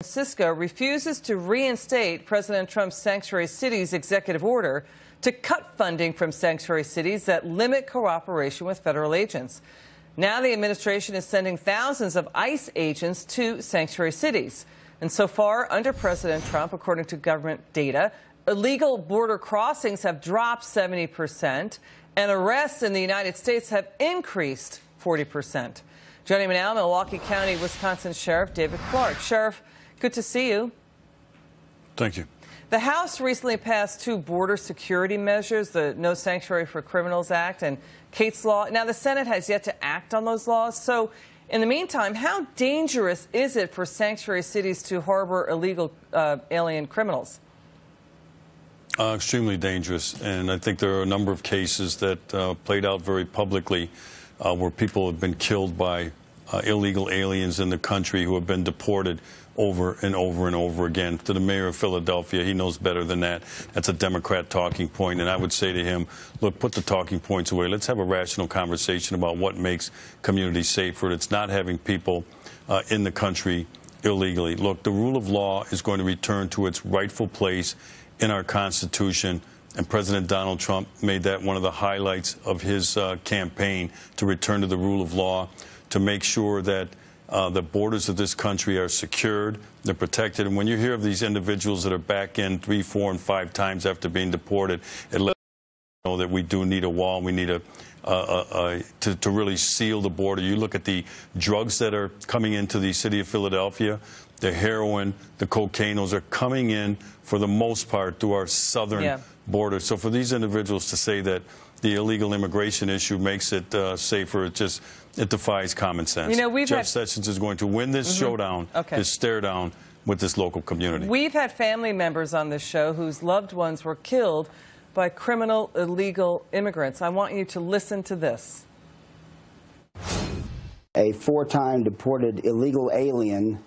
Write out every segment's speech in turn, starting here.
Francisco refuses to reinstate President Trump's sanctuary cities executive order to cut funding from sanctuary cities that limit cooperation with federal agents. Now the administration is sending thousands of ICE agents to sanctuary cities. And so far, under President Trump, according to government data, illegal border crossings have dropped 70%, and arrests in the United States have increased 40%. Joining me now, Milwaukee County, Wisconsin Sheriff David Clarke. Sheriff, good to see you. Thank you. The House recently passed two border security measures, the No Sanctuary for Criminals Act and Kate's Law. Now, the Senate has yet to act on those laws. So, in the meantime, how dangerous is it for sanctuary cities to harbor illegal alien criminals? Extremely dangerous. And I think there are a number of cases that played out very publicly where people have been killed by illegal aliens in the country who have been deported over and over and over again. To the mayor of Philadelphia, he knows better than that. That's a Democrat talking point. And I would say to him, look, put the talking points away. Let's have a rational conversation about what makes communities safer. It's not having people in the country illegally. Look, the rule of law is going to return to its rightful place in our Constitution. And President Donald Trump made that one of the highlights of his campaign, to return to the rule of law, to make sure that the borders of this country are secured, they're protected. And when you hear of these individuals that are back in 3, 4, and 5 times after being deported, it lets us know that we do need a wall. We need to really seal the border. You look at the drugs that are coming into the city of Philadelphia, the heroin, the cocaine, those are coming in for the most part through our southern border. So for these individuals to say that the illegal immigration issue makes it safer, it defies common sense. You know, Jeff Sessions is going to win this showdown, this stare down with this local community. We've had family members on this show whose loved ones were killed by criminal illegal immigrants. I want you to listen to this. A 4-time deported illegal alien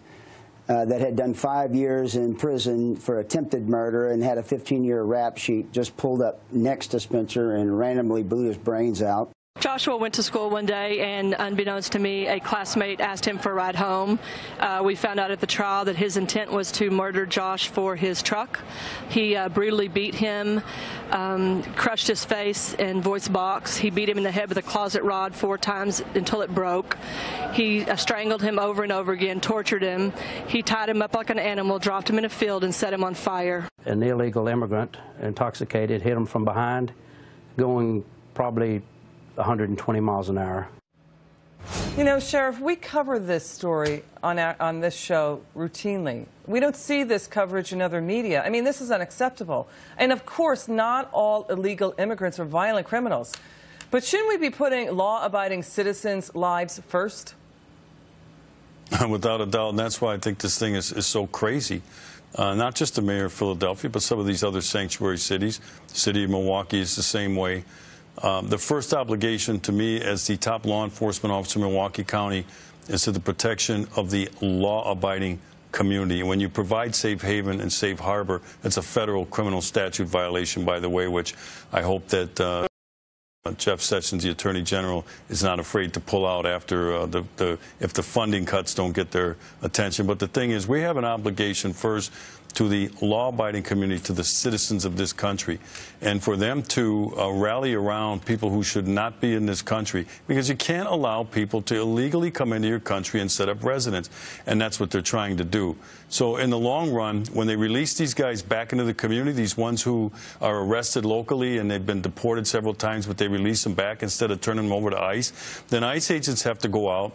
that had done 5 years in prison for attempted murder and had a 15-year rap sheet just pulled up next to Spencer and randomly blew his brains out. Joshua went to school one day, and unbeknownst to me, a classmate asked him for a ride home. We found out at the trial that his intent was to murder Josh for his truck. He brutally beat him, crushed his face and voice box. He beat him in the head with a closet rod 4 times until it broke. He strangled him over and over again, tortured him. He tied him up like an animal, dropped him in a field, and set him on fire. An illegal immigrant, intoxicated, hit him from behind, going probably 120 miles an hour. You know, Sheriff, we cover this story on this show routinely. We don't see this coverage in other media. I mean, this is unacceptable. And of course, not all illegal immigrants are violent criminals. But shouldn't we be putting law-abiding citizens' lives first? Without a doubt, and that's why I think this thing is so crazy. Not just the mayor of Philadelphia, but some of these other sanctuary cities. The city of Milwaukee is the same way. The first obligation to me as the top law enforcement officer in Milwaukee County is to the protection of the law-abiding community. And when you provide safe haven and safe harbor, it's a federal criminal statute violation, by the way, which I hope that Jeff Sessions, the Attorney General, is not afraid to pull out after if the funding cuts don't get their attention. But the thing is, we have an obligation first to the law-abiding community, to the citizens of this country, and for them to rally around people who should not be in this country, because you can't allow people to illegally come into your country and set up residence, and that's what they're trying to do. So in the long run, when they release these guys back into the community, these ones who are arrested locally and they've been deported several times, but they release them back instead of turning them over to ICE, then ICE agents have to go out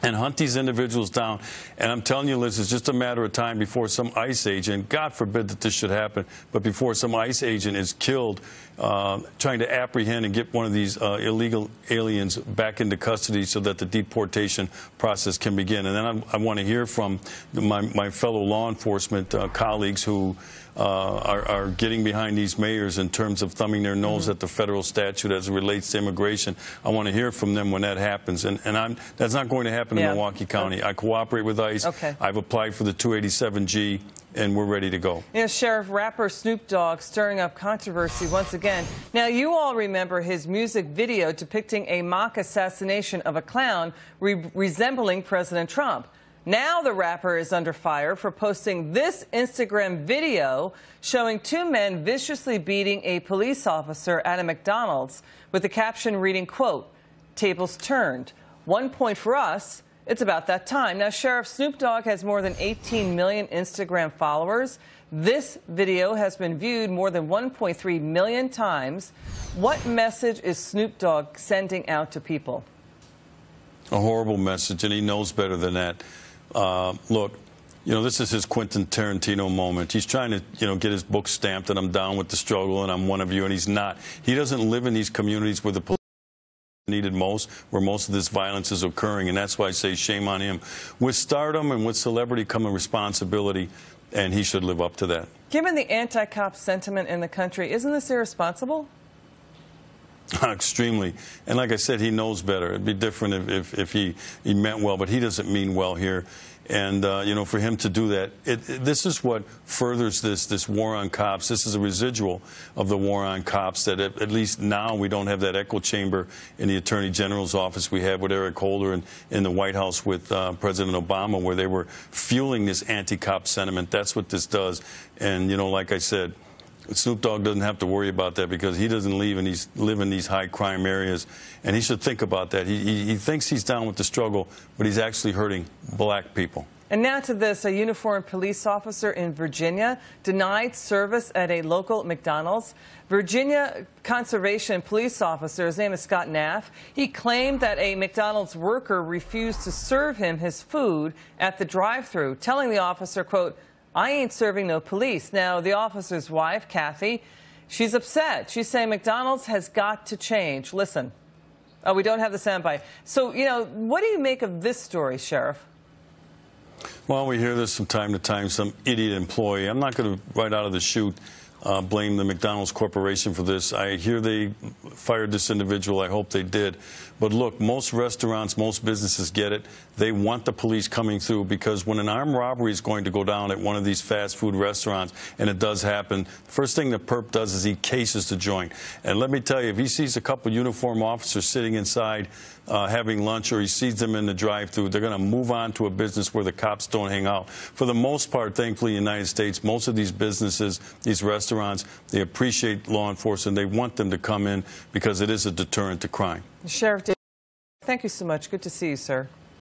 and hunt these individuals down. And I'm telling you, Liz, it's just a matter of time before some ICE agent, God forbid that this should happen, but before some ICE agent is killed trying to apprehend and get one of these illegal aliens back into custody so that the deportation process can begin. And then I want to hear from my fellow law enforcement colleagues who are getting behind these mayors in terms of thumbing their nose at the federal statute as it relates to immigration. I want to hear from them when that happens. And that's not going to happen in Milwaukee County. I cooperate with ICE. I've applied for the 287G, and we're ready to go. You know, Sheriff, rapper Snoop Dogg stirring up controversy once again. Now, you all remember his music video depicting a mock assassination of a clown resembling President Trump. Now the rapper is under fire for posting this Instagram video showing two men viciously beating a police officer at a McDonald's with the caption reading, quote, "Tables turned. 1 point for us. It's about that time." Now, Sheriff, Snoop Dogg has more than 18 million Instagram followers. This video has been viewed more than 1.3 million times. What message is Snoop Dogg sending out to people? A horrible message, and he knows better than that. Look, this is his Quentin Tarantino moment. He's trying to, get his book stamped, and I'm down with the struggle, and I'm one of you, and he's not. He doesn't live in these communities where the police needed most, where most of this violence is occurring, and that's why I say shame on him. With stardom and with celebrity come a responsibility, and he should live up to that. Given the anti-cop sentiment in the country, isn't this irresponsible? Extremely. And like I said, he knows better. It'd be different if he meant well, but he doesn't mean well here. And, for him to do that, this is what furthers this war on cops. This is a residual of the war on cops that at least now we don't have that echo chamber in the Attorney General's office we had with Eric Holder and in the White House with President Obama, where they were fueling this anti-cop sentiment. That's what this does. And, like I said, Snoop Dogg doesn't have to worry about that because he doesn't live in these high crime areas, and he should think about that. He thinks he's down with the struggle, but he's actually hurting black people. And now to this, a uniformed police officer in Virginia denied service at a local McDonald's. Virginia conservation police officer, his name is Scott Naff, he claimed that a McDonald's worker refused to serve him his food at the drive-thru, telling the officer, quote, "I ain't serving no police." Now, the officer's wife, Kathy, she's upset. She's saying McDonald's has got to change. Listen. Oh, we don't have the soundbite. So, what do you make of this story, Sheriff? Well, we hear this from time to time, some idiot employee. I'm not going to, right out of the chute, blame the McDonald's Corporation for this. I hear they fired this individual. I hope they did. But look, most restaurants, most businesses get it. They want the police coming through because when an armed robbery is going to go down at one of these fast food restaurants, and it does happen, the first thing the perp does is he cases the joint. And let me tell you, if he sees a couple uniformed officers sitting inside having lunch, or he sees them in the drive-thru, they're going to move on to a business where the cops don't hang out. For the most part, thankfully, in the United States, most of these businesses, these restaurants, they appreciate law enforcement. They want them to come in because it is a deterrent to crime. Sheriff, thank you so much. Good to see you, sir.